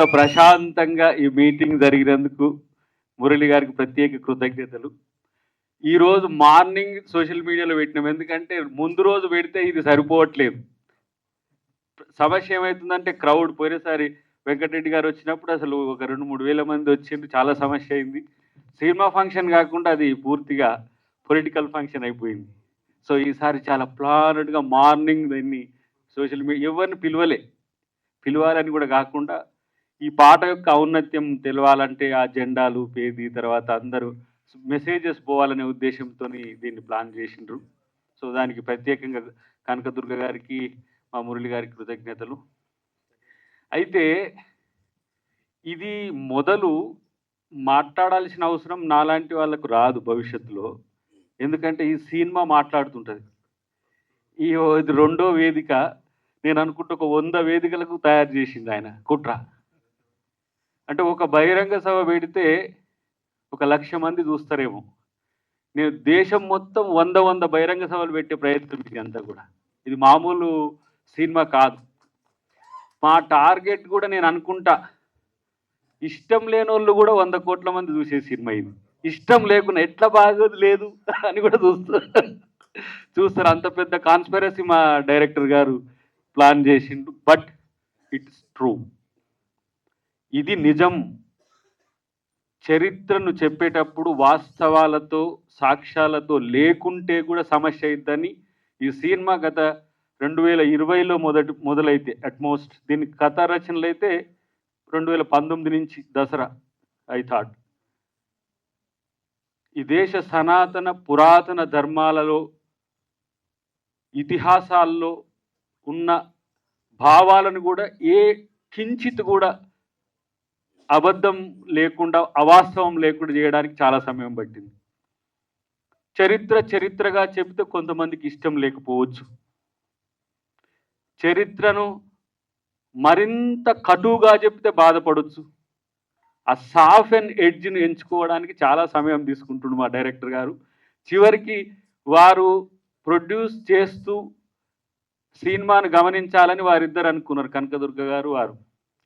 ఇంత ప్రశాంతంగా ఈ మీటింగ్ జరిగినందుకు మురళి గారికి ప్రత్యేక కృతజ్ఞతలు. ఈరోజు మార్నింగ్ సోషల్ మీడియాలో పెట్టినాం. ఎందుకంటే ముందు రోజు పెడితే ఇది సరిపోవట్లేదు. సమస్య ఏమవుతుందంటే క్రౌడ్ పోయినసారి వెంకటరెడ్డి గారు వచ్చినప్పుడు అసలు ఒక 2-3 వేల మంది వచ్చింది. చాలా సమస్య అయింది. సినిమా ఫంక్షన్ కాకుండా అది పూర్తిగా పొలిటికల్ ఫంక్షన్ అయిపోయింది. సో ఈసారి చాలా ప్లానెడ్గా మార్నింగ్ దాన్ని సోషల్ మీడియా ఎవరిని పిలవాలని కూడా కాకుండా ఈ పాట యొక్క ఔన్నత్యం తెలవాలంటే ఆ జెండాలు పేది తర్వాత అందరూ మెసేజెస్ పోవాలనే ఉద్దేశంతో దీన్ని ప్లాన్ చేసిండ్రు. సో దానికి ప్రత్యేకంగా కనకదుర్గ గారికి మా మురళి గారికి కృతజ్ఞతలు. అయితే ఇది మొదలు మాట్లాడాల్సిన అవసరం నాలాంటి వాళ్ళకు రాదు భవిష్యత్తులో. ఎందుకంటే ఈ సినిమా మాట్లాడుతుంటుంది. ఇది రెండో వేదిక. నేను అనుకుంటే ఒక 100 వేదికలకు తయారు చేసింది ఆయన కుట్ర. అంటే ఒక బహిరంగ సభ పెడితే ఒక 1,00,000 మంది చూస్తారేమో. నేను దేశం మొత్తం 100 బహిరంగ సభలు పెట్టే ప్రయత్నం ఇది అంతా కూడా. ఇది మామూలు సినిమా కాదు. మా టార్గెట్ కూడా నేను అనుకుంటా ఇష్టం లేని వాళ్ళు కూడా 100 కోట్ల మంది చూసే సినిమా ఇది. ఇష్టం లేకుండా ఎట్లా బాగోదు లేదు అని కూడా చూస్తారు. అంత పెద్ద కాన్స్పిరసీ మా డైరెక్టర్ గారు ప్లాన్ చేసిండు. But it's true. ఇది నిజం. చరిత్రను చెప్పేటప్పుడు వాస్తవాలతో సాక్ష్యాలతో లేకుంటే కూడా సమస్య అయిద్దని ఈ సినిమా గత 2020లో మొదలైతే అట్మోస్ట్ దీని కథ రచనలు అయితే 2019 నుంచి దసరా ఐ థాట్ ఈ దేశ సనాతన పురాతన ధర్మాలలో ఇతిహాసాల్లో ఉన్న భావాలను కూడా ఏ కించిత్ కూడా అబద్ధం లేకుండా అవాస్తవం లేకుండా చేయడానికి చాలా సమయం పట్టింది. చరిత్రగా చెబితే కొంతమందికి ఇష్టం లేకపోవచ్చు. చరిత్రను మరింత కటువుగా చెప్తే బాధపడవచ్చు. ఆ సాఫ్ అండ్ ఎడ్జ్ను ఎంచుకోవడానికి చాలా సమయం తీసుకుంటుండు మా డైరెక్టర్ గారు. చివరికి వారు ప్రొడ్యూస్ చేస్తూ సినిమాను గమనించాలని వారిద్దరు అనుకున్నారు, కనకదుర్గ గారు వారు.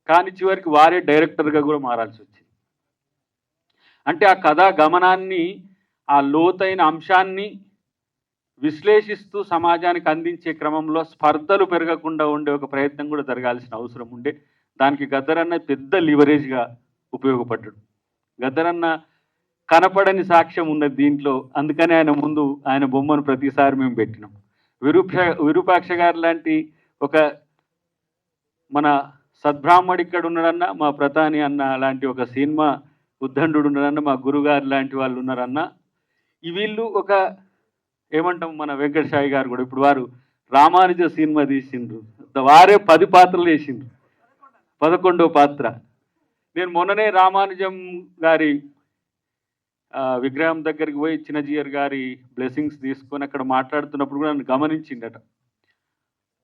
కానీ చివరికి వారే డైరెక్టర్గా కూడా మారాల్సి వచ్చింది. అంటే ఆ కథా గమనాన్ని ఆ లోతైన అంశాన్ని విశ్లేషిస్తూ సమాజానికి అందించే క్రమంలో స్పర్ధలు పెరగకుండా ఉండే ఒక ప్రయత్నం కూడా జరగాల్సిన అవసరం ఉండే. దానికి గద్దరన్న పెద్ద లివరేజ్గా ఉపయోగపడ్డాడు. గద్దరన్న కనపడని సాక్ష్యం ఉన్నది దీంట్లో. అందుకని ఆయన ముందు ఆయన బొమ్మను ప్రతిసారి మేము పెట్టినాం. విరూపాక్ష గారు లాంటి ఒక మన సద్బ్రాహ్మడు ఇక్కడ ఉన్నాడన్న, మా ప్రధాని అన్న లాంటి ఒక సినిమా ఉద్దండు ఉన్నాడన్న, మా గురుగారు లాంటి వాళ్ళు ఉన్నారన్న. వీళ్ళు ఒక ఏమంటాం మన వెంకట సాయి గారు కూడా ఇప్పుడు వారు రామానుజ సినిమా తీసిండ్రు. వారే 10 పాత్రలు వేసిండ్రు, 11వ పాత్ర. నేను మొన్ననే రామానుజం గారి విగ్రహం దగ్గరికి పోయి చిన్నజీయర్ గారి బ్లెస్సింగ్స్ తీసుకొని అక్కడ మాట్లాడుతున్నప్పుడు కూడా నన్ను గమనించిండట.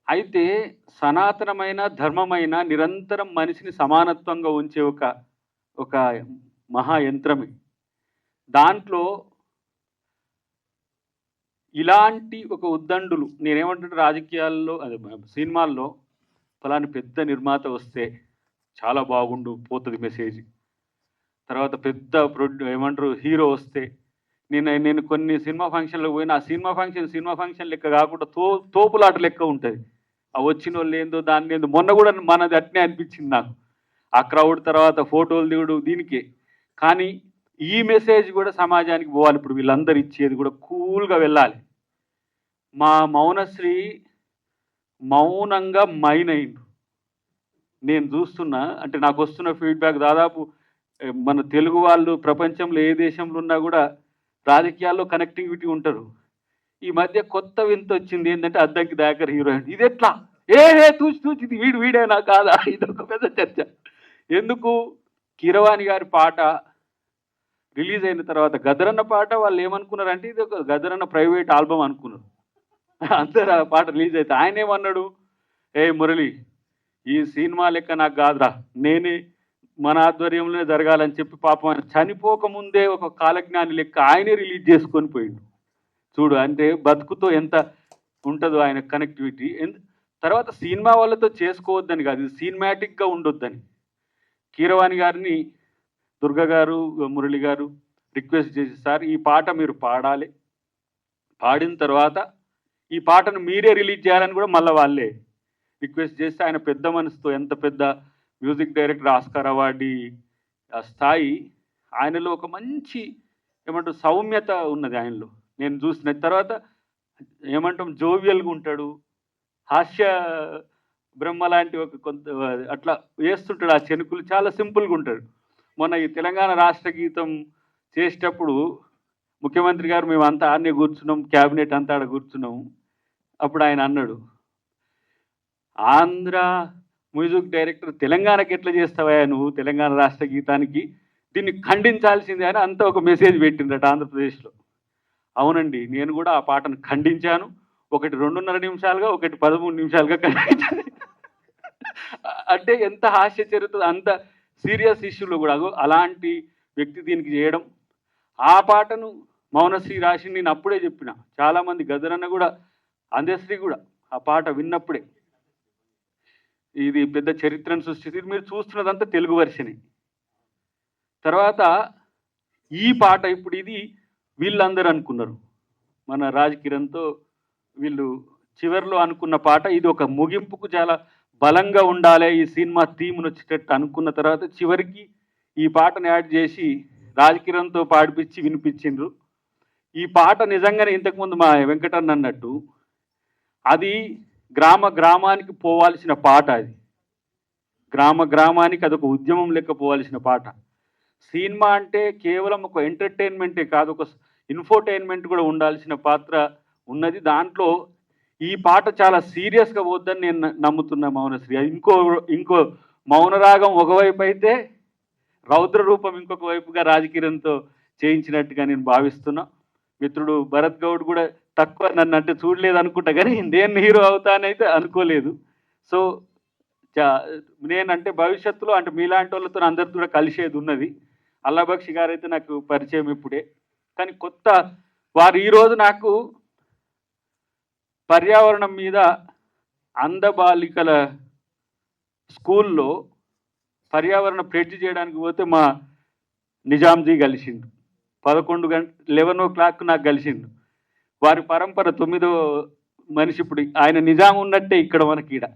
అయితే సనాతనమైన ధర్మమైన నిరంతరం మనిషిని సమానత్వంగా ఉంచే ఒక మహాయంత్రమే. దాంట్లో ఇలాంటి ఒక ఉద్దండులు నేనేమంటుంటే రాజకీయాల్లో అదే సినిమాల్లో ఫలాని పెద్ద నిర్మాత వస్తే చాలా బాగుండు పోతుంది మెసేజ్. తర్వాత పెద్ద ఏమంటారు హీరో వస్తే నేను కొన్ని సినిమా ఫంక్షన్లకు పోయినా ఆ సినిమా ఫంక్షన్ లెక్క కాకుండా తోపులాట లెక్క ఉంటుంది. ఆ వచ్చిన వాళ్ళు ఏందో దాన్ని ఏందో. మొన్న కూడా మనది అట్నే అనిపించింది నాకు. ఆ క్రౌడ్ తర్వాత ఫోటోలు దిగుడు దీనికే. కానీ ఈ మెసేజ్ కూడా సమాజానికి పోవాలి. ఇప్పుడు వీళ్ళందరూ ఇచ్చేది కూడా కూల్గా వెళ్ళాలి. మా మౌనశ్రీ మౌనంగా మైన్ అయిండు. నేను చూస్తున్నా, అంటే నాకు వస్తున్న ఫీడ్బ్యాక్ దాదాపు మన తెలుగు వాళ్ళు ప్రపంచంలో ఏ దేశంలో ఉన్నా కూడా రాజకీయాల్లో కనెక్టివిటీ ఉంటారు. ఈ మధ్య కొత్త వింత వచ్చింది ఏంటంటే అద్దంకి దయాకర్ హీరోయిన్. ఇది ఎట్లా చూసి ఇది వీడేనా కాదా, ఇదొక పెద్ద చర్చ. ఎందుకు కీరవాణి గారి పాట రిలీజ్ అయిన తర్వాత గదరన్న పాట వాళ్ళు ఏమనుకున్నారంటే ఇది ఒక గదరన్న ప్రైవేట్ ఆల్బమ్ అనుకున్నారు. అందరు ఆ పాట రిలీజ్ అయితే ఆయన ఏమన్నాడు, మురళి ఈ సినిమా లెక్క నాకు కాదురా, నేనే మన ఆధ్వర్యంలోనే జరగాలని చెప్పి పాపం ఆయన చనిపోకముందే ఒక కాలజ్ఞాని లెక్క ఆయనే రిలీజ్ చేసుకొని పోయిండు. చూడు అంటే బతుకుతో ఎంత ఉంటుందో ఆయన కనెక్టివిటీ. తర్వాత సినిమా వాళ్ళతో చేసుకోవద్దని కాదు, సినిమాటిక్గా ఉండొద్దని. కీరవాణి గారిని దుర్గ గారు, మురళి గారు రిక్వెస్ట్ చేసి, సార్ ఈ పాట మీరు పాడాలి, పాడిన తర్వాత ఈ పాటను మీరే రిలీజ్ చేయాలని కూడా మళ్ళీ వాళ్ళే రిక్వెస్ట్ చేస్తే, ఆయన పెద్ద మనసుతో, ఎంత పెద్ద మ్యూజిక్ డైరెక్టర్, ఆస్కార్ అవార్డీ స్థాయి, ఆయనలో ఒక మంచి ఏమంటారు సౌమ్యత ఉన్నది ఆయనలో. నేను చూసిన తర్వాత ఏమంటాం జోవియల్గా ఉంటాడు, హాస్య బ్రహ్మ లాంటి ఒక కొంత అట్లా వేస్తుంటాడు, ఆ చెనుకులు చాలా సింపుల్గా ఉంటాడు. మొన్న ఈ తెలంగాణ రాష్ట్ర గీతం చేసేటప్పుడు ముఖ్యమంత్రి గారు మేమంతా ఆడనే కూర్చున్నాం, క్యాబినెట్ అంతా ఆడ కూర్చున్నాం. అప్పుడు ఆయన అన్నాడు, ఆంధ్ర మ్యూజిక్ డైరెక్టర్ తెలంగాణకి ఎట్లా చేస్తావా నువ్వు తెలంగాణ రాష్ట్ర గీతానికి, దీన్ని ఖండించాల్సిందే అని అంతా ఒక మెసేజ్ పెట్టిందట ఆంధ్రప్రదేశ్లో. అవునండి, నేను కూడా ఆ పాటను ఖండించాను. ఒకటి 2.5 నిమిషాలుగా, ఒకటి 13 నిమిషాలుగా ఖండించాను. అంటే ఎంత హాస్య చరిత్ర, అంత సీరియస్ ఇష్యూలో కూడా అలాంటి వ్యక్తి దీనికి చేయడం. ఆ పాటను మౌనశ్రీ రాసి నేను అప్పుడే చెప్పిన, చాలామంది గదరన్న కూడా, అందశ్రీ కూడా ఆ పాట విన్నప్పుడే ఇది పెద్ద చరిత్రను సృష్టించి, మీరు చూస్తున్నదంతా తెలుగు వర్షనే. తర్వాత ఈ పాట ఇప్పుడు ఇది వీళ్ళందరూ అనుకున్నారు, మన రాజ్ కిరణ్తో వీళ్ళు చివరిలో అనుకున్న పాట, ఇది ఒక ముగింపుకు చాలా బలంగా ఉండాలి ఈ సినిమా థీమ్ను వచ్చేటట్టు అనుకున్న తర్వాత చివరికి ఈ పాటను యాడ్ చేసి రాజ్ కిరణ్తో పాడిపించి వినిపించిండ్రు. ఈ పాట నిజంగానే ఇంతకుముందు మా వెంకటన్న అన్నట్టు అది గ్రామానికి పోవాల్సిన పాట, అది గ్రామానికి అదొక ఉద్యమం లెక్క పోవాల్సిన పాట. సినిమా అంటే కేవలం ఒక ఎంటర్టైన్మెంటే కాదు, ఒక ఇన్ఫోటైన్మెంట్ కూడా ఉండాల్సిన పాత్ర ఉన్నది. దాంట్లో ఈ పాట చాలా సీరియస్గా పోద్దని నేను నమ్ముతున్నా మౌనశ్రీ. ఇంకో మౌనరాగం ఒకవైపు అయితే రౌద్ర రూపం ఇంకొక వైపుగా రాజకిరణ్తో చేయించినట్టుగా నేను భావిస్తున్నా. మిత్రుడు భరత్ గౌడ్ కూడా తక్కువ నన్ను అంటే చూడలేదు అనుకుంటా, కానీ నేను హీరో అవుతానైతే అనుకోలేదు. సో నేనంటే భవిష్యత్తులో అంటే మీలాంటి వాళ్ళతో అందరితో కూడా కలిసేది ఉన్నది. అల్లాబక్షి గారు అయితే నాకు పరిచయం ఇప్పుడే, కానీ కొత్త వారు ఈరోజు నాకు పర్యావరణం మీద అందబాలికల స్కూల్లో పర్యావరణ ప్రెడ్జ్ చేయడానికి పోతే మా నిజాంజీ కలిసిండు. 11 o'clock నాకు కలిసిండు. వారి పరంపర 9వ మనిషి. ఇప్పుడు ఆయన నిజాం ఉన్నట్టే ఇక్కడ మనకి ఈడ.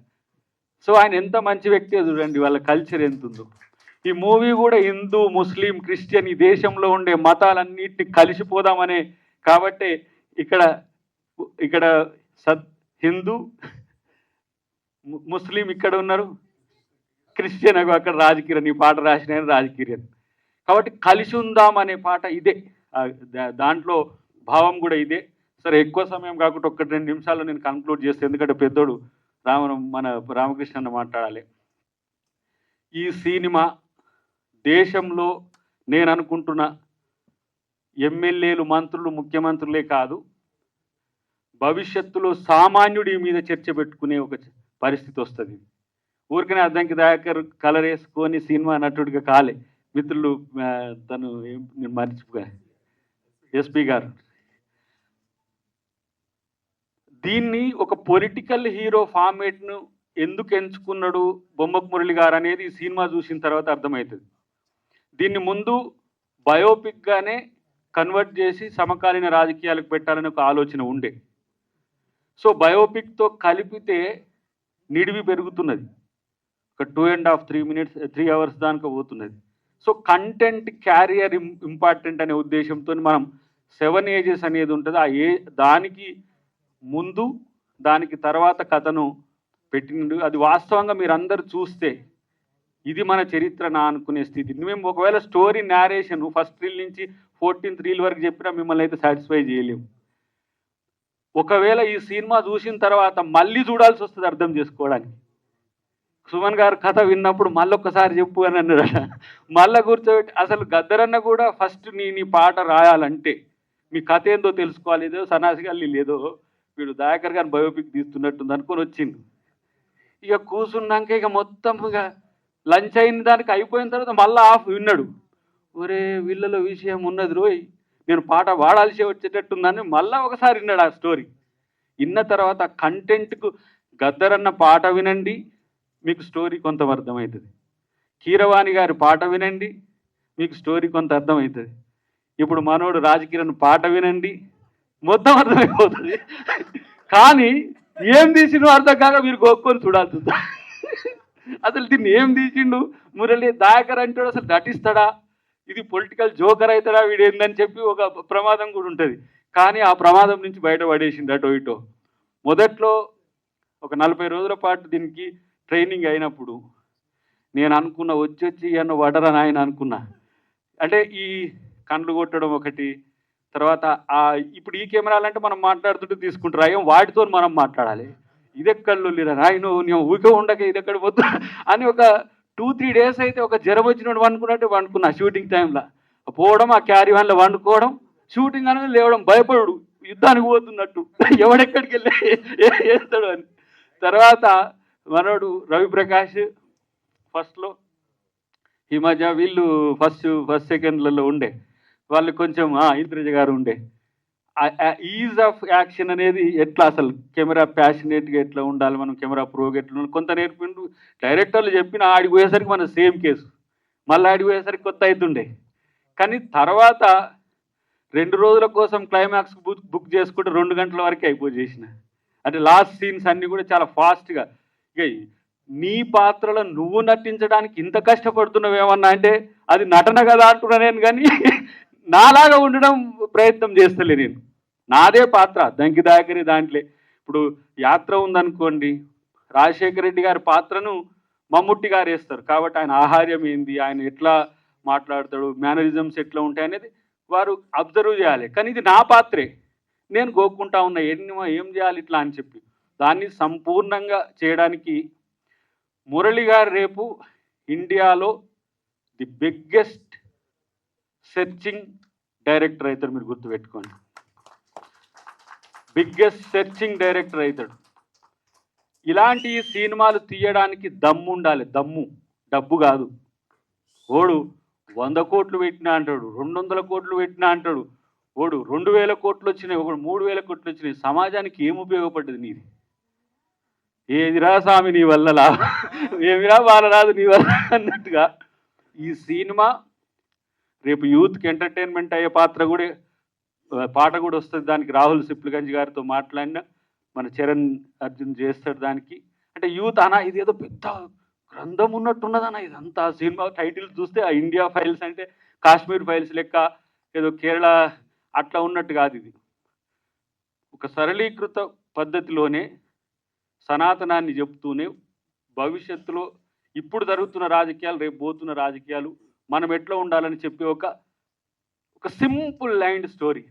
సో ఆయన ఎంత మంచి వ్యక్తి చూడండి, వాళ్ళ కల్చర్ ఎంత ఉందో. ఈ మూవీ కూడా హిందూ, ముస్లిం, క్రిస్టియన్ ఈ దేశంలో ఉండే మతాలన్నిటిని కలిసిపోదామనే కాబట్టి ఇక్కడ హిందూ, ముస్లిం ఇక్కడ ఉన్నారు, క్రిస్టియన్ అక్కడ రాజకిరణ్, ఈ పాట రాసిన రాజకిరణ్. కాబట్టి కలిసి ఉందాం అనే పాట ఇదే, దాంట్లో భావం కూడా ఇదే. సరే ఎక్కువ సమయం కాకుండా 1-2 నిమిషాల్లో నేను కన్క్లూడ్ చేస్తాను, ఎందుకంటే పెద్దోడు మన రామకృష్ణ అన్న మాట్లాడాలి. ఈ సినిమా దేశంలో నేను అనుకుంటున్న ఎమ్మెల్యేలు, మంత్రులు, ముఖ్యమంత్రులే కాదు, భవిష్యత్తులో సామాన్యుడి మీద చర్చ పెట్టుకునే ఒక పరిస్థితి వస్తుంది. ఊరికనే అద్దంకి దయాకర్ కలర్ వేసుకొని సినిమా నటుడిగా కాలే. మిత్రులు తను నేను మర్చిపోయా, ఎస్పీ గారు దీన్ని ఒక పొలిటికల్ హీరో ఫార్మేట్ను ఎందుకు ఎంచుకున్నాడు బొమ్మకు మురళి గారు అనేది ఈ సినిమా చూసిన తర్వాత అర్థమవుతుంది. దీన్ని ముందు బయోపిక్గానే కన్వర్ట్ చేసి సమకాలీన రాజకీయాలకు పెట్టాలని ఒక ఆలోచన ఉండే. సో బయోపిక్తో కలిపితే నిడివి పెరుగుతున్నది, ఒక 2.5-3 minutes 3 hours దానికి పోతున్నది. సో కంటెంట్ క్యారియర్ ఇంపార్టెంట్ అనే ఉద్దేశంతో మనం 7 ages అనేది ఉంటుంది. దానికి ముందు దానికి తర్వాత కథను పెట్టిండు. అది వాస్తవంగా మీరు అందరు చూస్తే ఇది మన చరిత్ర నా అనుకునే స్థితి. మేము ఒకవేళ స్టోరీ నేరేషన్ ఫస్ట్ రీల్ నుంచి 14th reel వరకు చెప్పినా మిమ్మల్ని అయితే సాటిస్ఫై చేయలేము. ఒకవేళ ఈ సినిమా చూసిన తర్వాత మళ్ళీ చూడాల్సి వస్తుంది అర్థం చేసుకోవడానికి. సుమన్ గారు కథ విన్నప్పుడు మళ్ళీ ఒక్కసారి చెప్పు అని అన్నాడు. మళ్ళీ కూర్చోబెట్టి అసలు గద్దరన్న కూడా ఫస్ట్ నీ పాట రాయాలంటే మీ కథ ఏందో తెలుసుకోవాలి, ఏదో సన్నాసిగా లేదో వీడు దయాకర్ గారిని బయోపిక్ తీస్తున్నట్టుంది అనుకొని వచ్చిండు. ఇక కూర్చున్నాక ఇక మొత్తం ఇక లంచ్ అయిన దానికి అయిపోయిన తర్వాత మళ్ళీ ఆఫ్ విన్నాడు. ఒరే వీళ్ళలో విషయం ఉన్నది రోయ్, నేను పాట వాడాల్సి వచ్చేటట్టుందని మళ్ళీ ఒకసారి విన్నాడు ఆ స్టోరీ. విన్న తర్వాత కంటెంట్కు గద్దరన్న పాట వినండి, మీకు స్టోరీ కొంత అర్థమవుతుంది. కీరవాణి గారి పాట వినండి, మీకు స్టోరీ కొంత అర్థమవుతుంది. ఇప్పుడు మనోడు రాజకిరణ్ పాట వినండి, మొత్తం అర్థమైపోతుంది. కానీ ఏం తీసిండు అర్థం కాక మీరు గొప్పని చూడాల్సి ఉంది. అసలు దీన్ని ఏం తీసిండు మురళి దయాకర్ అంటాడు, అసలు నటిస్తాడా, ఇది పొలిటికల్ జోకర్ అవుతాడా వీడు ఏందని చెప్పి ఒక ప్రమాదం కూడా ఉంటుంది. కానీ ఆ ప్రమాదం నుంచి బయటపడేసింది అటో ఇటో. మొదట్లో ఒక 40 రోజుల పాటు దీనికి ట్రైనింగ్ అయినప్పుడు నేను అనుకున్న వచ్చి అన్న వడరా నాయన అనుకున్నా. అంటే ఈ కండ్లు కొట్టడం ఒకటి, తర్వాత ఇప్పుడు ఈ కెమెరాలు అంటే మనం మాట్లాడుతుంటే తీసుకుంటారు, అయ్యో వాటితో మనం మాట్లాడాలి, ఇదెక్కళ్ళు లేరా నాయన నేను ఊరికే ఉండక ఇదెక్కడ పోతా అని ఒక 2-3 డేస్ అయితే ఒక జ్వరం వచ్చినట్టు వండుకున్నట్టు వండుకున్నా. షూటింగ్ టైంలో పోవడం, ఆ క్యారీ వ్యాన్లో వండుకోవడం, షూటింగ్ అనేది లేవడం, భయపడు యుద్ధానికి పోతున్నట్టు ఎవడెక్కడికి వెళ్ళి వేస్తాడు అని. తర్వాత మనోడు రవిప్రకాష్ ఫస్ట్లో, ఈ మధ్య వీళ్ళు ఫస్ట్ సెకండ్లలో ఉండే వాళ్ళు కొంచెం ఇంద్రజ గారు ఉండే. ఈజ్ ఆఫ్ యాక్షన్ అనేది ఎట్లా, అసలు కెమెరా ప్యాషనేట్గా ఎట్లా ఉండాలి, మనం కెమెరా ప్రోగా ఎట్లా ఉండాలి కొంత నేర్పిండు. డైరెక్టర్లు చెప్పిన ఆడికి పోయేసరికి మన సేమ్ కేసు, మళ్ళీ ఆడికి పోయేసరికి కొత్త అవుతుండే. కానీ తర్వాత 2 రోజుల కోసం క్లైమాక్స్ బుక్ చేసుకుంటే 2 గంటల వరకు అయిపోయేసిన. అంటే లాస్ట్ సీన్స్ అన్నీ కూడా చాలా ఫాస్ట్గా. ఇక నీ పాత్రలో నువ్వు నటించడానికి ఇంత కష్టపడుతున్నావేమన్నా అంటే అది నటన కదా అంటున్నా నేను, కానీ నాలాగా ఉండడం ప్రయత్నం చేస్తలే నేను. నాదే పాత్ర దంకి దాకరి దాంట్లో. ఇప్పుడు యాత్ర ఉందనుకోండి, రాజశేఖర రెడ్డి గారి పాత్రను మమ్ముట్టి గారు వేస్తారు కాబట్టి ఆయన ఆహార్యం ఏంది, ఆయన ఎట్లా మాట్లాడతాడు, మేనరిజమ్స్ ఎట్లా ఉంటాయి అనేది వారు అబ్జర్వ్ చేయాలి. కానీ ఇది నా పాత్రే, నేను గోక్కుంటా ఉన్నా ఏం చేయాలి ఇట్లా అని చెప్పి. దాన్ని సంపూర్ణంగా చేయడానికి మురళి గారు రేపు ఇండియాలో ది బిగ్గెస్ట్ సెర్చింగ్ డైరెక్టర్ అవుతాడు. మీరు గుర్తుపెట్టుకోండి, బిగ్గెస్ట్ సెర్చింగ్ డైరెక్టర్ అవుతాడు. ఇలాంటి సినిమాలు తీయడానికి దమ్ము ఉండాలి, దమ్ము, డబ్బు కాదు. ఓడు 100 కోట్లు పెట్టినా అంటాడు, 200 కోట్లు పెట్టినా అంటాడు, ఓడు 2000 కోట్లు వచ్చినాయి, ఒకడు 3000 కోట్లు వచ్చినాయి. సమాజానికి ఏం ఉపయోగపడ్డది నీది? ఏదిరా స్వామి నీ వల్ల లాభం, ఏమిరా బాలరాదు నీ వల్ల అన్నట్టుగా ఈ సినిమా రేపు యూత్కి ఎంటర్టైన్మెంట్ అయ్యే పాట కూడా వస్తుంది. దానికి రాహుల్ సిప్లిగంజ్ గారితో మాట్లాడిన మన చరణ్ అర్జున్ చేస్తాడు దానికి. అంటే యూత్ ఇది ఏదో పెద్ద గ్రంథం ఉన్నట్టున్నదన్న ఇదంతా. సినిమా టైటిల్ చూస్తే ఆ ఇండియా ఫైల్స్ అంటే కాశ్మీర్ ఫైల్స్ లెక్క, ఏదో కేరళ అట్లా ఉన్నట్టు కాదు. ఇది ఒక సరళీకృత పద్ధతిలోనే సనాతనాన్ని చెప్తూనే భవిష్యత్తులో ఇప్పుడు జరుగుతున్న రాజకీయాలు, రేపు పోతున్న రాజకీయాలు, మనం ఎట్లా ఉండాలని చెప్పి ఒక సింపుల్ లైన్ స్టోరీ.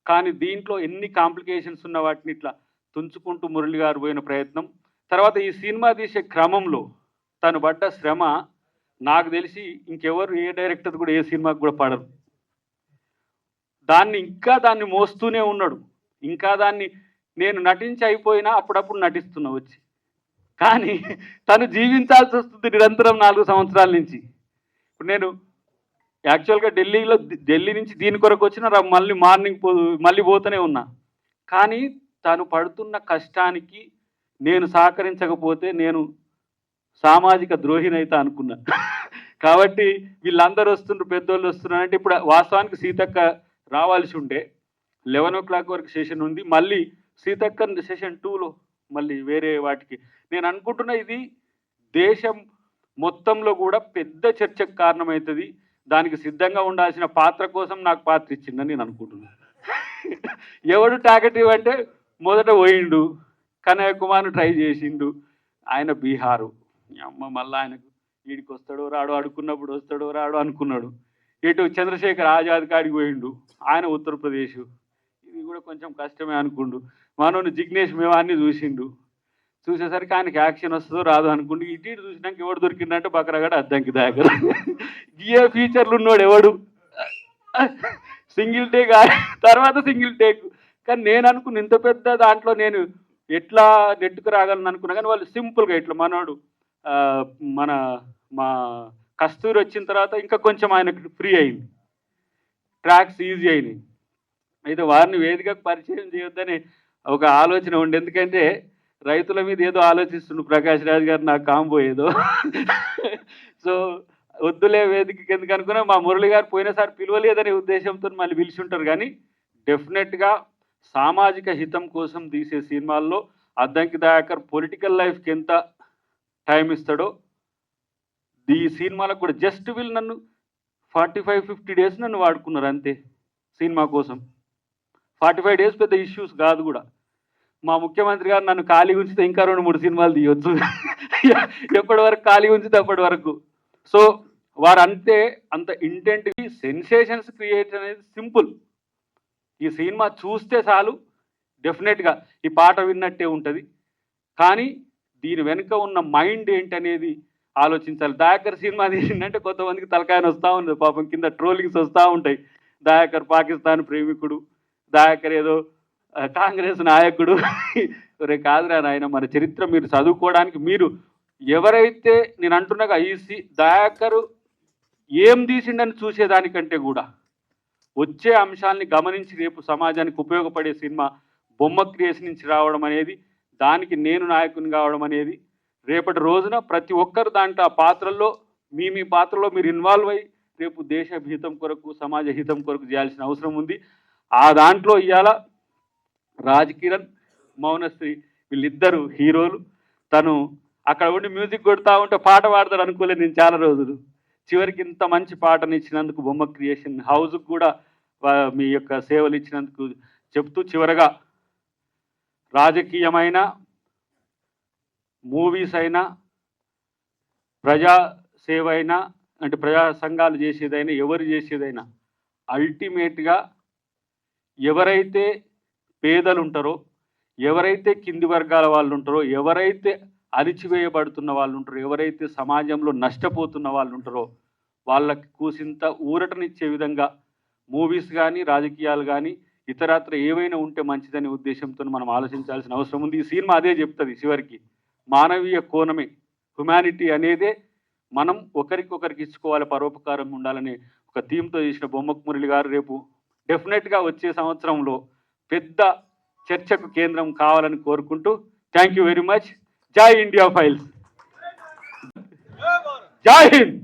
కానీ దీంట్లో ఎన్ని కాంప్లికేషన్స్ ఉన్న వాటిని ఇట్లా తుంచుకుంటూ మురళి గారు పోయిన ప్రయత్నం. తర్వాత ఈ సినిమా తీసే క్రమంలో తను పడ్డ శ్రమ నాకు తెలిసి ఇంకెవరు ఏ డైరెక్టర్ కూడా ఏ సినిమాకి కూడా పడరు. దాన్ని మోస్తూనే ఉన్నాడు. ఇంకా దాన్ని నేను నటించి అయిపోయినా అప్పుడప్పుడు నటిస్తున్నా వచ్చి, కానీ తను జీవించాల్సి వస్తుంది నిరంతరం 4 సంవత్సరాల నుంచి. ఇప్పుడు నేను యాక్చువల్గా ఢిల్లీ నుంచి దీని కొరకు వచ్చిన మళ్ళీ పోతూనే ఉన్నా. కానీ తను పడుతున్న కష్టానికి నేను సహకరించకపోతే నేను సామాజిక ద్రోహినైతే అనుకున్నా. కాబట్టి వీళ్ళందరూ వస్తున్నారు, పెద్దోళ్ళు వస్తున్నారు అంటే ఇప్పుడు వాస్తవానికి సీతక్క రావాల్సి ఉండే 11 o'clock వరకు సెషన్ ఉంది. మళ్ళీ సీతక్క సెషన్ 2లో మళ్ళీ వేరే వాటికి. నేను అనుకుంటున్నా ఇది దేశం మొత్తంలో కూడా పెద్ద చర్చకు కారణమవుతుంది. దానికి సిద్ధంగా ఉండాల్సిన పాత్ర కోసం నాకు పాత్ర ఇచ్చిందని నేను అనుకుంటున్నాను. ఎవడు టాకెటివ్ అంటే మొదట పోయిండు, కనయ్య కుమార్ను ట్రై చేసిండు, ఆయన బీహారు, అమ్మ మళ్ళీ ఆయనకు వీడికి వస్తాడో రాడో, అడుక్కున్నప్పుడు వస్తాడో రాడో అనుకున్నాడు. ఇటు చంద్రశేఖర్ ఆజాద్ కాడికి పోయిండు, ఆయన ఉత్తరప్రదేశ్, ఇది కూడా కొంచెం కష్టమే అనుకుండు. మనోని జిగ్నేష్ మేవాన్ని చూసేసరికి ఆయనకి యాక్షన్ వస్తుందో రాదో అనుకుంటూ ఇటు చూసినాక ఎవడు దొరికిందంటే బకరగడ అద్దంకి దగ్గర గియో ఫీచర్లు ఉన్నాడు ఎవడు, సింగిల్ టేక్, తర్వాత సింగిల్ టేక్. కానీ నేను అనుకున్న ఇంత పెద్ద దాంట్లో నేను ఎట్లా నెట్టుకు రాగలను అనుకున్నా. కానీ వాళ్ళు సింపుల్గా ఇట్లా మనోడు మా కస్తూరి వచ్చిన తర్వాత ఇంకా కొంచెం ఆయనకు ఫ్రీ అయింది, ట్రాక్స్ ఈజీ అయినాయి. అయితే వారిని వేదికకు పరిచయం చేయొద్దని ఒక ఆలోచన ఉండే. ఎందుకంటే రైతుల మీద ఏదో ఆలోచిస్తుండు ప్రకాష్ రాజ్ గారు, నా కాంబో ఏదో. సో వద్దులే వేదికకి ఎందుకు అనుకున్నా, మా మురళి గారు పోయినసారి పిలవలేదనే ఉద్దేశంతో మళ్ళీ పిలిచి ఉంటారు. కానీ డెఫినెట్గా సామాజిక హితం కోసం తీసే సినిమాల్లో అద్దంకి దయాకర్ పొలిటికల్ లైఫ్కి ఎంత టైం ఇస్తాడో ఈ సినిమాలకు కూడా జస్ట్ వీళ్ళు నన్ను 45-50 డేస్ నన్ను వాడుకున్నారు అంతే సినిమా కోసం. 45 డేస్ పెద్ద ఇష్యూస్ కాదు కూడా. మా ముఖ్యమంత్రి గారు నన్ను ఖాళీ ఉంచితే ఇంకా 2-3 సినిమాలు తీయొచ్చు. ఎప్పటి వరకు ఖాళీ ఉంచితే అప్పటి వరకు. సో వారు అంత ఇంటెంట్. సెన్సేషన్స్ క్రియేట్ అనేది సింపుల్. ఈ సినిమా చూస్తే చాలు డెఫినెట్గా ఈ పాట విన్నట్టే ఉంటుంది. కానీ దీని వెనుక ఉన్న మైండ్ ఏంటనేది ఆలోచించాలి. దయాకర్ సినిమా తీసిందంటే కొంతమందికి తలకాయన వస్తూ ఉంది, పాపం కింద ట్రోలింగ్స్ వస్తూ ఉంటాయి. దయాకర్ పాకిస్తాన్ ప్రేమికుడు, దయాకర్ ఏదో కాంగ్రెస్ నాయకుడు. రే కాదురా నాయన, మన చరిత్ర మీరు చదువుకోవడానికి మీరు ఎవరైతే నేను అంటున్నాగా దయాకర్ ఏం తీసిండని చూసేదానికంటే కూడా వచ్చే అంశాలని గమనించి రేపు సమాజానికి ఉపయోగపడే సినిమా బొమ్మ క్రియేషన్ నుంచి రావడం అనేది, దానికి నేను నాయకుని కావడం అనేది, రేపటి రోజున ప్రతి ఒక్కరు దాంట్లో ఆ పాత్రల్లో మీ పాత్రలో మీరు ఇన్వాల్వ్ అయ్యి రేపు దేశ హితం కొరకు సమాజ హితం కొరకు చేయాల్సిన అవసరం ఉంది. ఆ దాంట్లో ఇవాళ రాజ్ కిరణ్, మౌనశ్రీ వీళ్ళిద్దరు హీరోలు. తను అక్కడ ఉండి మ్యూజిక్ కొడతా ఉంటే పాట పాడతాడు అనుకోలేదు నేను చాలా రోజులు. చివరికి ఇంత మంచి పాటను ఇచ్చినందుకు బొమ్మ క్రియేషన్ హౌస్కి కూడా మీ యొక్క సేవలు ఇచ్చినందుకు చెప్తూ, చివరగా రాజకీయమైన మూవీస్ అయినా ప్రజా సేవ అయినా అంటే ప్రజా సంఘాలు చేసేదైనా ఎవరు చేసేదైనా అల్టిమేట్గా ఎవరైతే పేదలు ఉంటారో, ఎవరైతే కింది వర్గాల వాళ్ళు ఉంటారో, ఎవరైతే అణిచివేయబడుతున్న వాళ్ళు ఉంటారో, ఎవరైతే సమాజంలో నష్టపోతున్న వాళ్ళు ఉంటారో వాళ్ళకి కూసింత ఊరటనిచ్చే విధంగా మూవీస్ కానీ రాజకీయాలు కానీ ఇతరత్ర ఏవైనా ఉంటే మంచిదనే ఉద్దేశంతో మనం ఆలోచించాల్సిన అవసరం ఉంది. ఈ సినిమా అదే చెప్తుంది చివరికి. మానవీయ కోణమే, హ్యుమానిటీ అనేదే మనం ఒకరికొకరికి ఇచ్చుకోవాలి, పరోపకారం ఉండాలనే ఒక థీమ్తో చేసిన బొమ్మకు మురళి గారు రేపు డెఫినెట్గా వచ్చే సంవత్సరంలో పెద్ద చర్చకు కేంద్రం కావాలని కోరుకుంటూ థ్యాంక్ యూ వెరీ మచ్. జై ఇండియా ఫైల్స్, జై హింద్.